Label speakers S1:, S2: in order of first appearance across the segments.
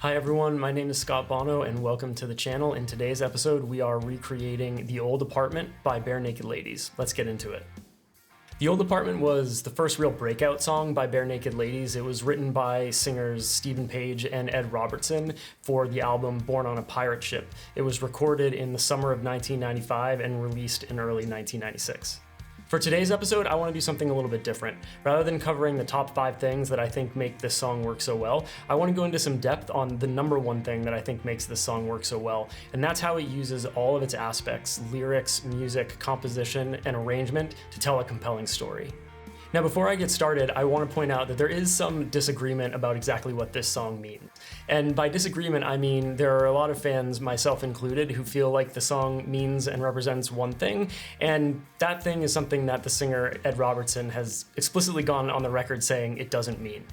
S1: Hi everyone, my name is Scott Bono and welcome to the channel. In today's episode, we are recreating The Old Apartment by Barenaked Ladies. Let's get into it. The Old Apartment was the first real breakout song by Barenaked Ladies. It was written by singers Stephen Page and Ed Robertson for the album Born on a Pirate Ship. It was recorded in the summer of 1995 and released in early 1996. For today's episode, I want to do something a little bit different. Rather than covering the top 5 things that I think make this song work so well, I want to go into some depth on the number one thing that I think makes this song work so well, and that's how it uses all of its aspects, lyrics, music, composition, and arrangement to tell a compelling story. Now, before I get started, I want to point out that there is some disagreement about exactly what this song means. And by disagreement, I mean there are a lot of fans, myself included, who feel like the song means and represents one thing, and that thing is something that the singer Ed Robertson has explicitly gone on the record saying it doesn't mean.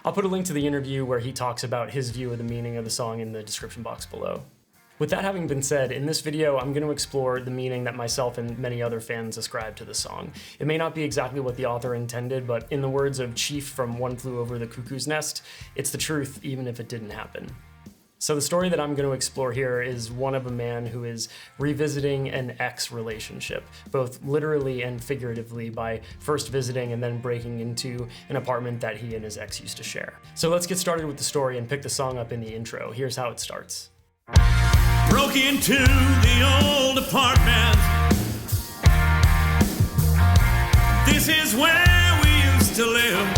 S1: I'll put a link to the interview where he talks about his view of the meaning of the song in the description box below. With that having been said, in this video, I'm going to explore the meaning that myself and many other fans ascribe to the song. It may not be exactly what the author intended, but in the words of Chief from One Flew Over the Cuckoo's Nest, it's the truth even if it didn't happen. So the story that I'm going to explore here is one of a man who is revisiting an ex relationship, both literally and figuratively, by first visiting and then breaking into an apartment that he and his ex used to share. So let's get started with the story and pick the song up in the intro. Here's how it starts.
S2: Broke into the old apartment. This is where we used to live.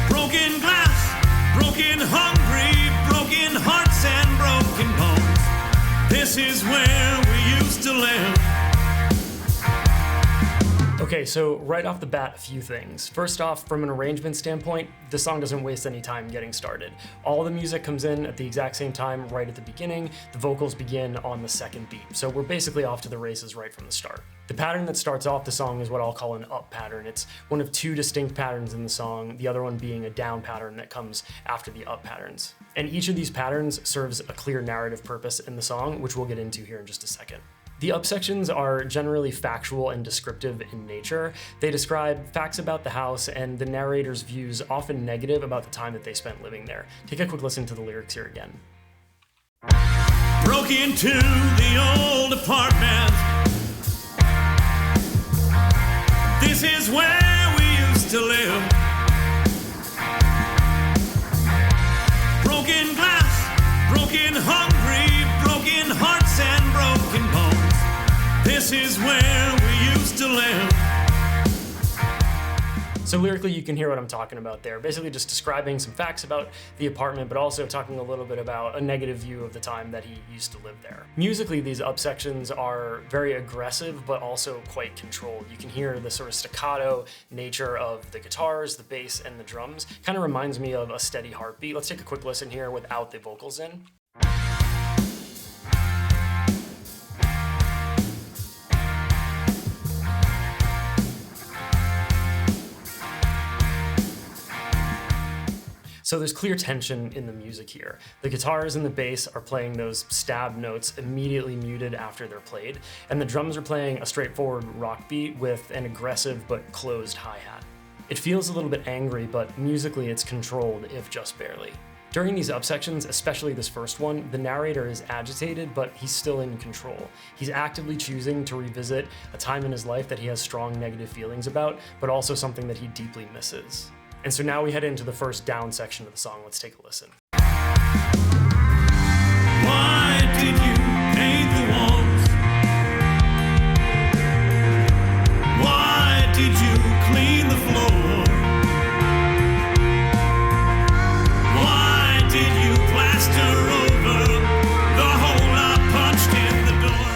S2: Broken glass, broken hungry, broken hearts and broken bones. This is where we used to live.
S1: Okay, so right off the bat, a few things. First off, from an arrangement standpoint, the song doesn't waste any time getting started. All the music comes in at the exact same time right at the beginning. The vocals begin on the second beat. So we're basically off to the races right from the start. The pattern that starts off the song is what I'll call an up pattern. It's one of 2 distinct patterns in the song, the other one being a down pattern that comes after the up patterns. And each of these patterns serves a clear narrative purpose in the song, which we'll get into here in just a second. The up sections are generally factual and descriptive in nature. They describe facts about the house and the narrator's views, often negative, about the time that they spent living there. Take a quick listen to the lyrics here again.
S2: Broke into the old apartment. This is where we used to live. Broken glass, broken hungry, broken hearts and broken bones. This is where we used to live.
S1: So lyrically, you can hear what I'm talking about there. Basically just describing some facts about the apartment, but also talking a little bit about a negative view of the time that he used to live there. Musically, these up sections are very aggressive, but also quite controlled. You can hear the sort of staccato nature of the guitars, the bass, and the drums. Kind of reminds me of a steady heartbeat. Let's take a quick listen here without the vocals in. So there's clear tension in the music here. The guitars and the bass are playing those stab notes immediately muted after they're played, and the drums are playing a straightforward rock beat with an aggressive but closed hi-hat. It feels a little bit angry, but musically it's controlled, if just barely. During these up sections, especially this first one, the narrator is agitated, but he's still in control. He's actively choosing to revisit a time in his life that he has strong negative feelings about, but also something that he deeply misses. And so now we head into the first down section of the song. Let's take a listen.
S2: Why did you paint the walls? Why did you clean the floor? Why did you plaster over the hole I punched in the door?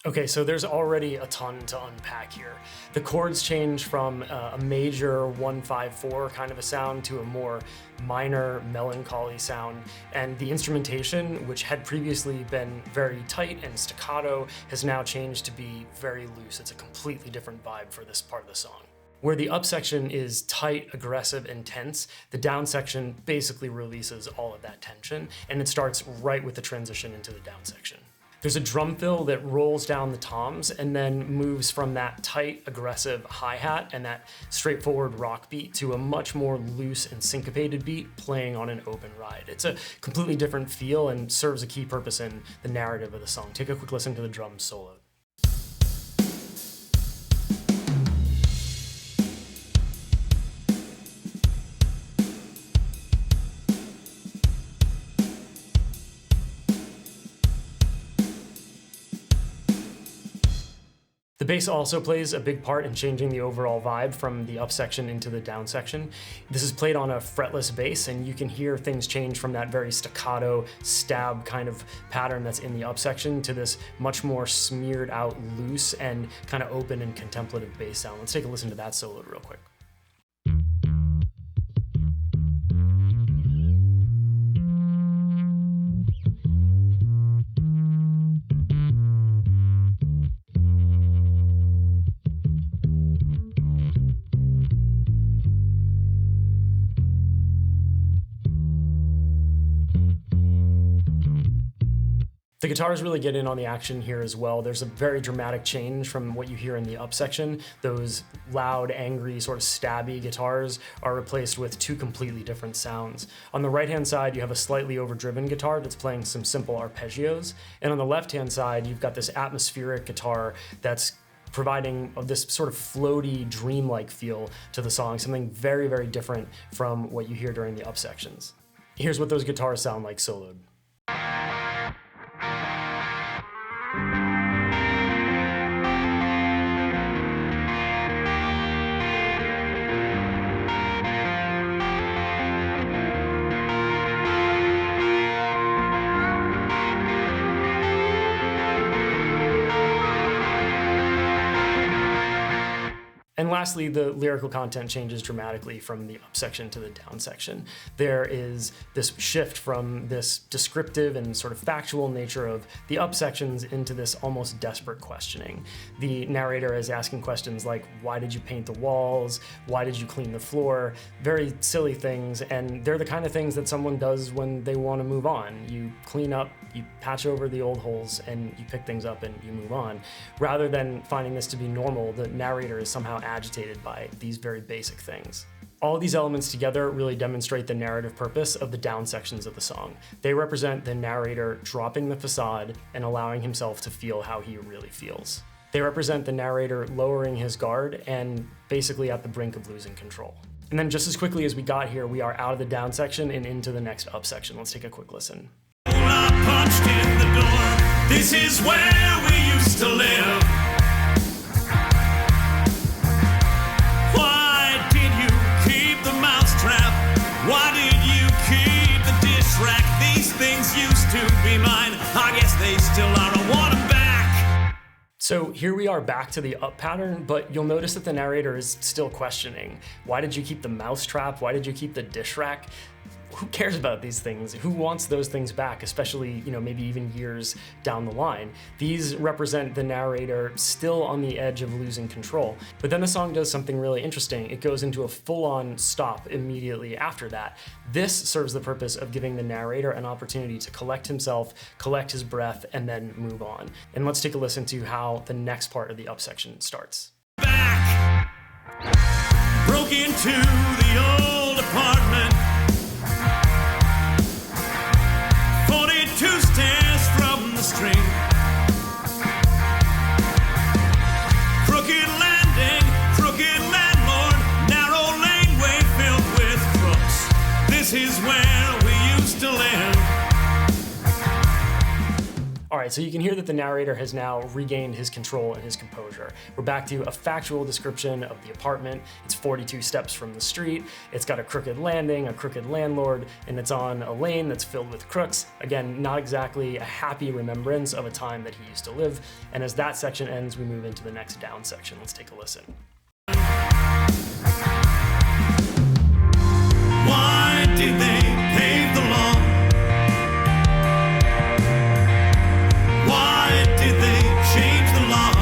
S1: Okay, so there's already a ton to unpack here. The chords change from a major 1-5-4 kind of a sound to a more minor melancholy sound, and the instrumentation, which had previously been very tight and staccato, has now changed to be very loose. It's a completely different vibe for this part of the song. Where the up section is tight, aggressive, and tense, the down section basically releases all of that tension, and it starts right with the transition into the down section. There's a drum fill that rolls down the toms and then moves from that tight, aggressive hi-hat and that straightforward rock beat to a much more loose and syncopated beat playing on an open ride. It's a completely different feel and serves a key purpose in the narrative of the song. Take a quick listen to the drum solo. The bass also plays a big part in changing the overall vibe from the up section into the down section. This is played on a fretless bass, and you can hear things change from that very staccato stab kind of pattern that's in the up section to this much more smeared out, loose and kind of open and contemplative bass sound. Let's take a listen to that solo real quick. The guitars really get in on the action here as well. There's a very dramatic change from what you hear in the up section. Those loud, angry, sort of stabby guitars are replaced with two completely different sounds. On the right-hand side, you have a slightly overdriven guitar that's playing some simple arpeggios. And on the left-hand side, you've got this atmospheric guitar that's providing this sort of floaty, dreamlike feel to the song, something very, very different from what you hear during the up sections. Here's what those guitars sound like soloed. And lastly, the lyrical content changes dramatically from the up section to the down section. There is this shift from this descriptive and sort of factual nature of the up sections into this almost desperate questioning. The narrator is asking questions like, why did you paint the walls? Why did you clean the floor? Very silly things, and they're the kind of things that someone does when they want to move on. You clean up, you patch over the old holes, and you pick things up and you move on. Rather than finding this to be normal, the narrator is somehow agitated by these very basic things. All of these elements together really demonstrate the narrative purpose of the down sections of the song. They represent the narrator dropping the facade and allowing himself to feel how he really feels. They represent the narrator lowering his guard and basically at the brink of losing control. And then just as quickly as we got here, we are out of the down section and into the next up section. Let's take a quick listen.
S2: I punched in the door. This is where we used to live. Why did you keep the mousetrap? Why did you keep the dish rack? These things used to be mine. I guess they still are. I want them back.
S1: So here we are back to the up pattern, but you'll notice that the narrator is still questioning. Why did you keep the mousetrap? Why did you keep the dish rack? Who cares about these things? Who wants those things back, especially, maybe even years down the line? These represent the narrator still on the edge of losing control. But then the song does something really interesting. It goes into a full-on stop immediately after that. This serves the purpose of giving the narrator an opportunity to collect himself, collect his breath, and then move on. And let's take a listen to how the next part of the up section starts.
S2: Back. Broke into the old apartment. 42 stairs from the street. Crooked landing, crooked landlord, narrow laneway filled with crooks. This is where we used to live.
S1: All right, so you can hear that the narrator has now regained his control and his composure. We're back to a factual description of the apartment. It's 42 steps from the street. It's got a crooked landing, a crooked landlord, and it's on a lane that's filled with crooks. Again, not exactly a happy remembrance of a time that he used to live. And as that section ends, we move into the next down section. Let's take a listen.
S2: Why did they pave the lawn? Why did they change the law?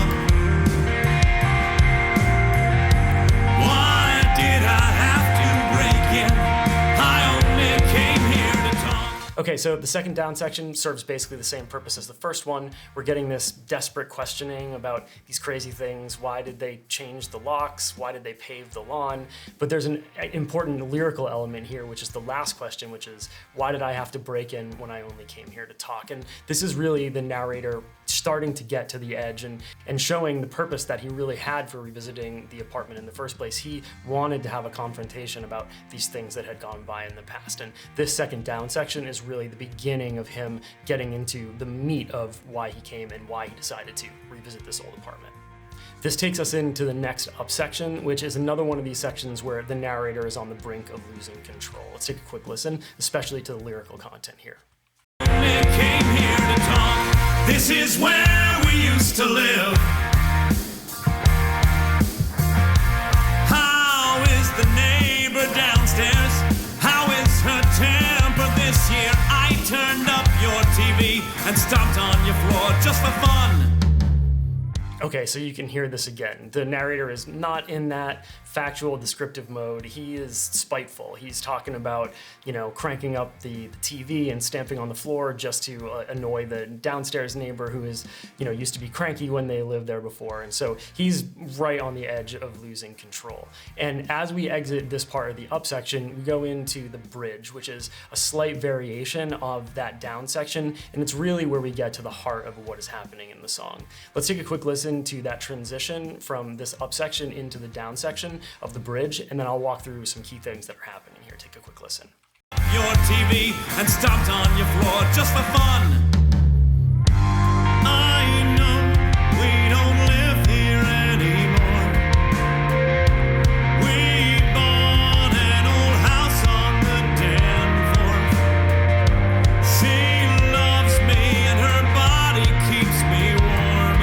S2: Why did I have to break in? I only came here to talk.
S1: Okay, so the second down section serves basically the same purpose as the first one. We're getting this desperate questioning about these crazy things. Why did they change the locks? Why did they pave the lawn? But there's an important lyrical element here, which is the last question, which is, why did I have to break in when I only came here to talk? And this is really the narrator starting to get to the edge and showing the purpose that he really had for revisiting the apartment in the first place. He wanted to have a confrontation about these things that had gone by in the past. And this second down section is really the beginning of him getting into the meat of why he came and why he decided to revisit this old apartment. This takes us into the next up section, which is another one of these sections where the narrator is on the brink of losing control. Let's take a quick listen, especially to the lyrical content here.
S2: Came here to talk. This is where we used to live. How is the neighbor downstairs? How is her temper this year? I turned up your TV and stomped on your floor just for fun.
S1: Okay, so you can hear this again. The narrator is not in that factual descriptive mode. He is spiteful. He's talking about, cranking up the TV and stamping on the floor just to annoy the downstairs neighbor who is, used to be cranky when they lived there before. And so he's right on the edge of losing control. And as we exit this part of the up section, we go into the bridge, which is a slight variation of that down section. And it's really where we get to the heart of what is happening in the song. Let's take a quick listen to that transition from this up section into the down section of the bridge, and then I'll walk through some key things that are happening here. Take a quick listen.
S2: Your TV and stomped on your floor just for fun. I know we don't live here anymore. We bought an old house on the Danforth. She loves me and her body keeps me warm.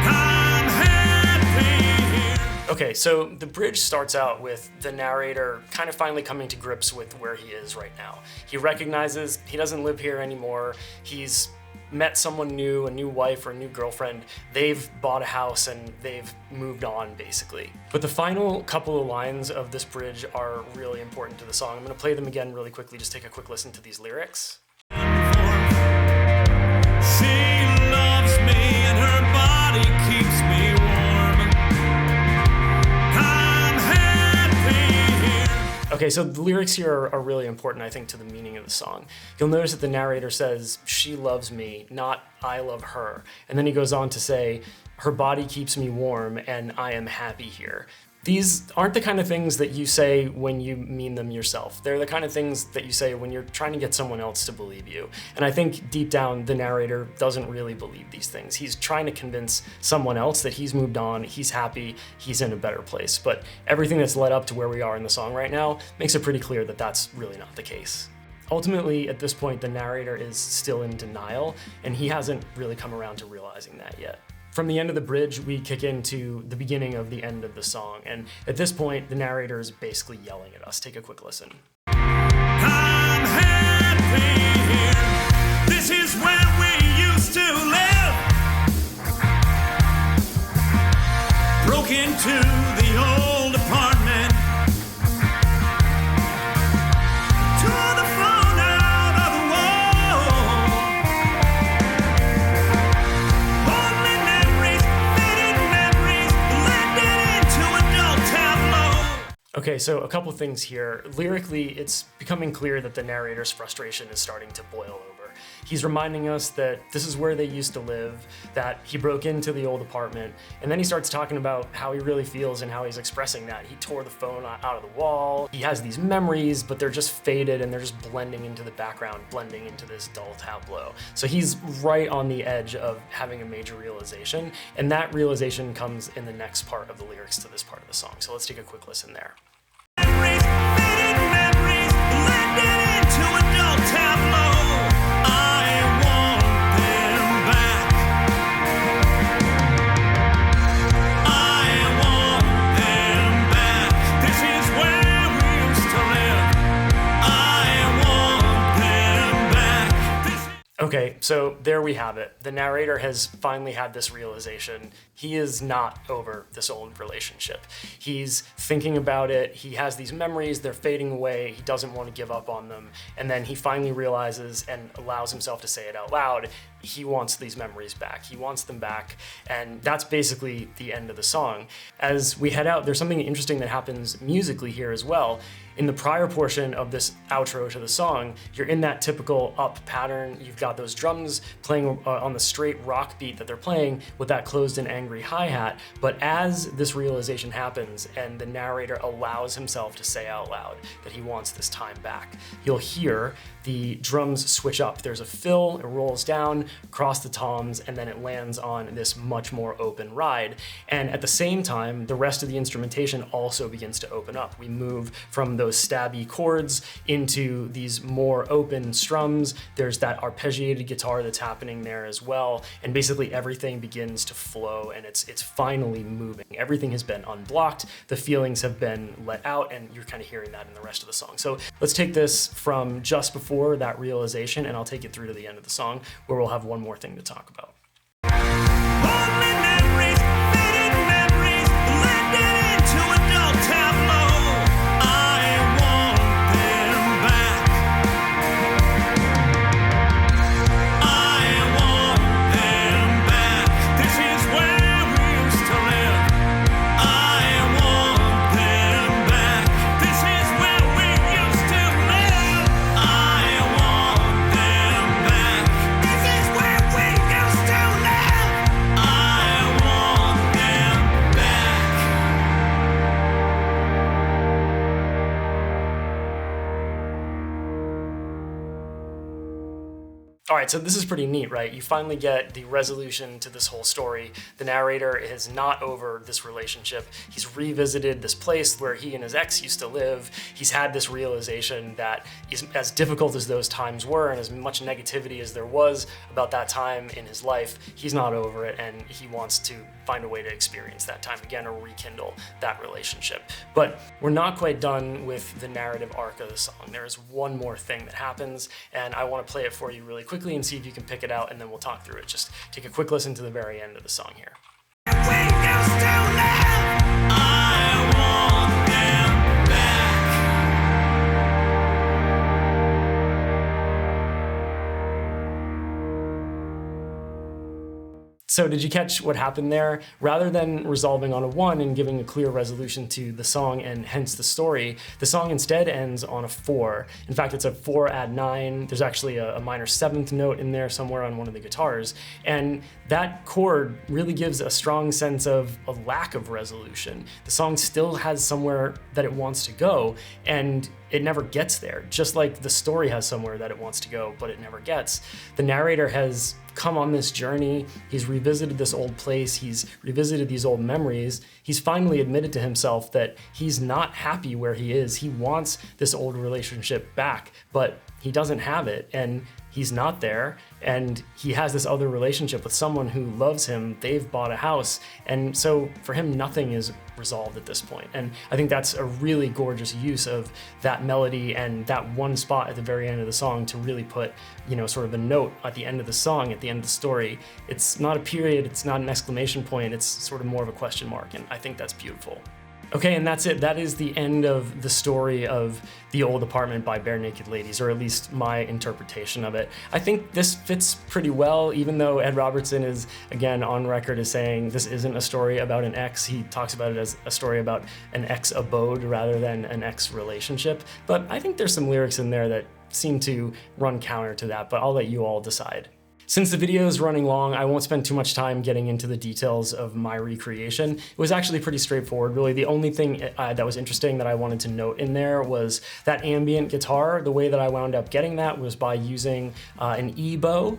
S2: I'm happy here.
S1: Okay, so the bridge starts out with the narrator kind of finally coming to grips with where he is right now. He recognizes he doesn't live here anymore. He's met someone new, a new wife or a new girlfriend. They've bought a house and they've moved on, basically. But the final couple of lines of this bridge are really important to the song. I'm gonna play them again really quickly. Just take a quick listen to these lyrics.
S2: She loves me and her body keeps me warm. I'm happy here.
S1: Okay, so the lyrics here are really important, I think, to the meaning of the song. You'll notice that the narrator says, she loves me, not I love her. And then he goes on to say, her body keeps me warm and I am happy here. These aren't the kind of things that you say when you mean them yourself. They're the kind of things that you say when you're trying to get someone else to believe you. And I think deep down, the narrator doesn't really believe these things. He's trying to convince someone else that he's moved on, he's happy, he's in a better place. But everything that's led up to where we are in the song right now makes it pretty clear that that's really not the case. Ultimately, at this point, the narrator is still in denial, and he hasn't really come around to realizing that yet. From the end of the bridge, we kick into the beginning of the end of the song, and at this point, the narrator is basically yelling at us. Take a quick listen.
S2: I'm happy here. This is where we used to live. Broke into the old apartment. Tore the phone out of the wall. Only memories, faded memories, blended into adult tableau.
S1: Okay, so a couple things here. Lyrically, it's becoming clear that the narrator's frustration is starting to boil over. He's reminding us that this is where they used to live, that he broke into the old apartment, and then he starts talking about how he really feels and how he's expressing that. He tore the phone out of the wall. He has these memories, but they're just faded and they're just blending into the background, blending into this dull tableau. So he's right on the edge of having a major realization, and that realization comes in the next part of the lyrics to this part of the song. So let's take a quick listen there.
S2: Memories, faded memories, blended into adult tableau. I want them back. I want them back. This is where we used to live. I want them back.
S1: Okay, so there we have it. The narrator has finally had this realization. He is not over this old relationship. He's thinking about it. He has these memories. They're fading away. He doesn't want to give up on them. And then he finally realizes and allows himself to say it out loud. He wants these memories back. He wants them back. And that's basically the end of the song. As we head out, there's something interesting that happens musically here as well. In the prior portion of this outro to the song, you're in that typical up pattern. You've got those drums playing on the straight rock beat that they're playing with that closed and angry hi-hat. But as this realization happens and the narrator allows himself to say out loud that he wants this time back, you'll hear the drums switch up. There's a fill, it rolls down across the toms, and then it lands on this much more open ride. And at the same time, the rest of the instrumentation also begins to open up. We move from those stabby chords into these more open strums. There's that arpeggiated guitar that's happening there as well. And basically everything begins to flow, and it's finally moving. Everything has been unblocked, the feelings have been let out, and you're kind of hearing that in the rest of the song. So let's take this from just before that realization, and I'll take it through to the end of the song, where we'll have one more thing to talk about.
S2: Only memories, faded memories, blended into a dull tableau. I want them back. I want them back. This is where we used to live. I want them back. This is where we used to live. I want them back. This is where we used to live. I want them back.
S1: All right, so this is pretty neat, right? You finally get the resolution to this whole story. The narrator is not over this relationship. He's revisited this place where he and his ex used to live. He's had this realization that as difficult as those times were and as much negativity as there was about that time in his life, he's not over it, and he wants to find a way to experience that time again or rekindle that relationship. But we're not quite done with the narrative arc of the song. There is one more thing that happens, and I want to play it for you really quickly and see if you can pick it out, and then we'll talk through it. Just take a quick listen to the very end of the song here.
S2: We used to live. I want them back.
S1: So did you catch what happened there? Rather than resolving on a 1 and giving a clear resolution to the song and hence the story, the song instead ends on a 4. In fact, it's a 4 add 9. There's actually a minor 7th note in there somewhere on one of the guitars. And that chord really gives a strong sense of a lack of resolution. The song still has somewhere that it wants to go, and it never gets there. Just like the story has somewhere that it wants to go, but it never gets. The narrator has come on this journey. He's revisited this old place. He's revisited these old memories. He's finally admitted to himself that he's not happy where he is. He wants this old relationship back, but he doesn't have it, and he's not there. And he has this other relationship with someone who loves him. They've bought a house. And so for him, nothing is resolved at this point. And I think that's a really gorgeous use of that melody and that one spot at the very end of the song to really put, sort of a note at the end of the song, at the end of the story. It's not a period, it's not an exclamation point, it's sort of more of a question mark. And I think that's beautiful. Okay, and that's it. That is the end of the story of The Old Apartment by Barenaked Ladies, or at least my interpretation of it. I think this fits pretty well, even though Ed Robertson is, again, on record as saying this isn't a story about an ex. He talks about it as a story about an ex-abode rather than an ex-relationship. But I think there's some lyrics in there that seem to run counter to that, but I'll let you all decide. Since the video is running long, I won't spend too much time getting into the details of my recreation. It was actually pretty straightforward, really. The only thing that was interesting that I wanted to note in there was that ambient guitar. The way that I wound up getting that was by using an E-bow,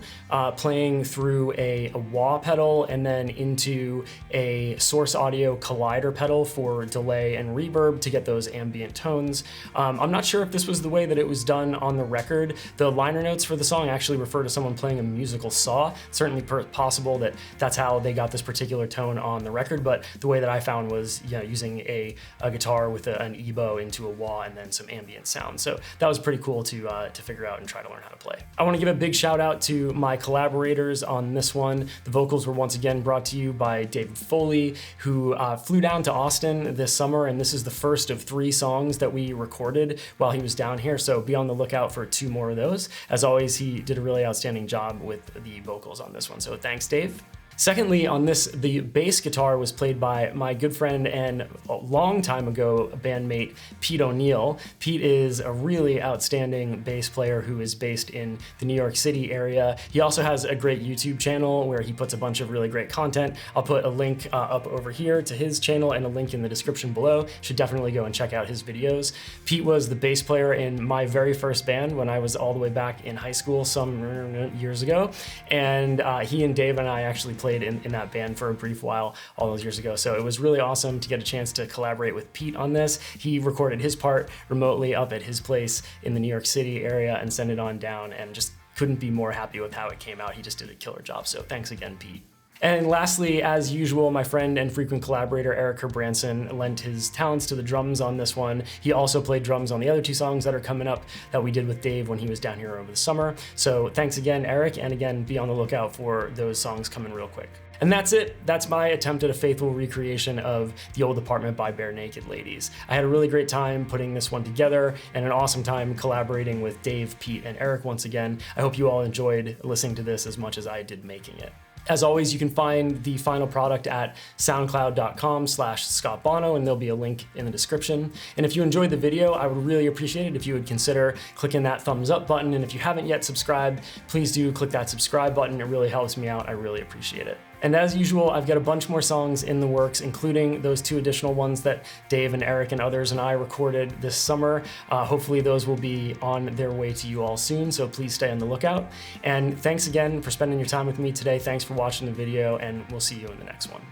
S1: playing through a wah pedal and then into a Source Audio collider pedal for delay and reverb to get those ambient tones. I'm not sure if this was the way that it was done on the record. The liner notes for the song actually refer to someone playing a musical musical saw. Certainly possible that that's how they got this particular tone on the record, but the way that I found was using a guitar with an ebow into a wah and then some ambient sound. So that was pretty cool to figure out and try to learn how to play. I want to give a big shout out to my collaborators on this one. The vocals were once again brought to you by David Foley, who flew down to Austin this summer, and this is the first of 3 songs that we recorded while he was down here, so be on the lookout for 2 more of those. As always, he did a really outstanding job with the vocals on this one, so thanks, Dave. Secondly, on this, the bass guitar was played by my good friend and a long time ago bandmate, Pete O'Neill. Pete is a really outstanding bass player who is based in the New York City area. He also has a great YouTube channel where he puts a bunch of really great content. I'll put a link up over here to his channel and a link in the description below. Should definitely go and check out his videos. Pete was the bass player in my very first band when I was all the way back in high school some years ago. And he and Dave and I actually played in that band for a brief while all those years ago. So it was really awesome to get a chance to collaborate with Pete on this. He recorded his part remotely up at his place in the New York City area and sent it on down, and just couldn't be more happy with how it came out. He just did a killer job. So thanks again, Pete. And lastly, as usual, my friend and frequent collaborator Eric Branson lent his talents to the drums on this one. He also played drums on the other 2 songs that are coming up that we did with Dave when he was down here over the summer. So thanks again, Eric, and again, be on the lookout for those songs coming real quick. And that's it. That's my attempt at a faithful recreation of The Old Apartment by Barenaked Ladies. I had a really great time putting this one together and an awesome time collaborating with Dave, Pete, and Eric once again. I hope you all enjoyed listening to this as much as I did making it. As always, you can find the final product at soundcloud.com/ScottBono, and there'll be a link in the description. And if you enjoyed the video, I would really appreciate it if you would consider clicking that thumbs up button. And if you haven't yet subscribed, please do click that subscribe button. It really helps me out. I really appreciate it. And as usual, I've got a bunch more songs in the works, including those 2 additional ones that Dave and Eric and others and I recorded this summer. Hopefully those will be on their way to you all soon, so please stay on the lookout. And thanks again for spending your time with me today. Thanks for watching the video, and we'll see you in the next one.